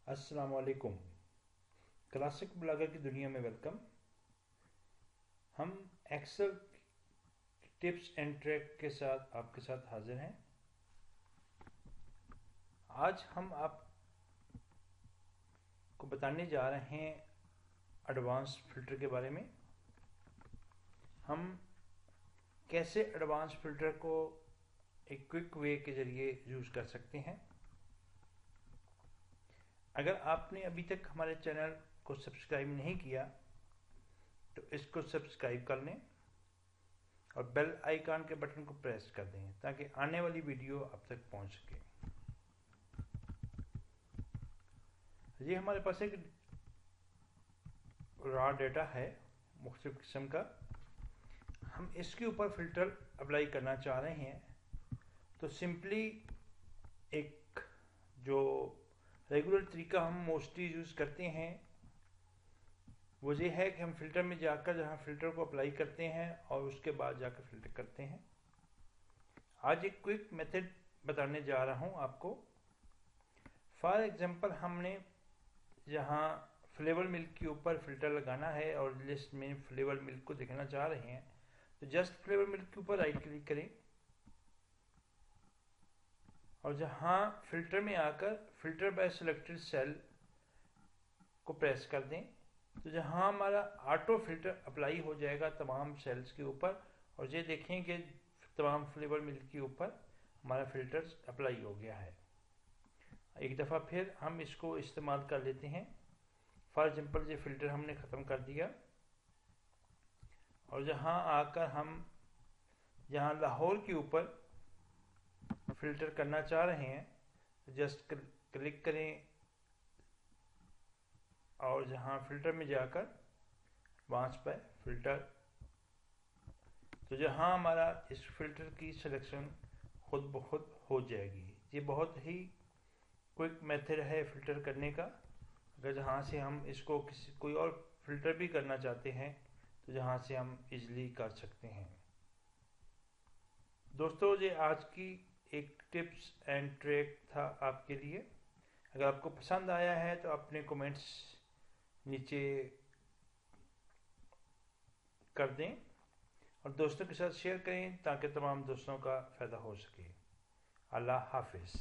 अस्सलाम वालेकुम। Classic blogger की दुनिया में वेलकम। हम एक्सेल टिप्स एंड ट्रिक के साथ आपके साथ हाजिर हैं। आज हम आपको बताने जा रहे हैं एडवांस फिल्टर के बारे में। हम कैसे एडवांस फिल्टर को एक क्विक वे के ज़रिए यूज़ कर सकते हैं। अगर आपने अभी तक हमारे चैनल को सब्सक्राइब नहीं किया तो इसको सब्सक्राइब कर लें और बेल आइकन के बटन को प्रेस कर दें ताकि आने वाली वीडियो आप तक पहुंच सके। ये हमारे पास एक रॉ डेटा है मुख्तलिफ किस्म का। हम इसके ऊपर फिल्टर अप्लाई करना चाह रहे हैं तो सिंपली एक जो रेगुलर तरीका हम मोस्टली यूज़ करते हैं वो ये है कि हम फिल्टर में जाकर जहाँ फिल्टर को अप्लाई करते हैं और उसके बाद जाकर फिल्टर करते हैं। आज एक क्विक मेथड बताने जा रहा हूँ आपको। फॉर एग्जांपल हमने जहाँ फ्लेवर मिल्क के ऊपर फिल्टर लगाना है और लिस्ट में फ्लेवर मिल्क को देखना चाह रहे हैं तो जस्ट फ्लेवर मिल्क के ऊपर राइट क्लिक करें और जहाँ फिल्टर में आकर फिल्टर बाय सिलेक्टेड सेल को प्रेस कर दें तो जहाँ हमारा ऑटो फिल्टर अप्लाई हो जाएगा तमाम सेल्स के ऊपर और ये देखें कि तमाम फ्लेवर मिल्क के ऊपर हमारा फिल्टर अप्लाई हो गया है। एक दफ़ा फिर हम इसको इस्तेमाल कर लेते हैं। फॉर एग्जांपल ये फिल्टर हमने ख़त्म कर दिया और जहाँ आकर हम जहाँ लाहौर के ऊपर फिल्टर करना चाह रहे हैं तो जस्ट क्लिक करें और जहाँ फिल्टर में जाकर एडवांस पर फिल्टर, तो जहाँ हमारा इस फिल्टर की सिलेक्शन खुद ब खुद हो जाएगी। ये बहुत ही क्विक मेथड है फिल्टर करने का। अगर जहाँ से हम इसको कोई और फिल्टर भी करना चाहते हैं तो जहाँ से हम इजीली कर सकते हैं। दोस्तों ये आज की एक टिप्स एंड ट्रिक था आपके लिए। अगर आपको पसंद आया है तो अपने कमेंट्स नीचे कर दें और दोस्तों के साथ शेयर करें ताकि तमाम दोस्तों का फ़ायदा हो सके। अल्लाह हाफिज़।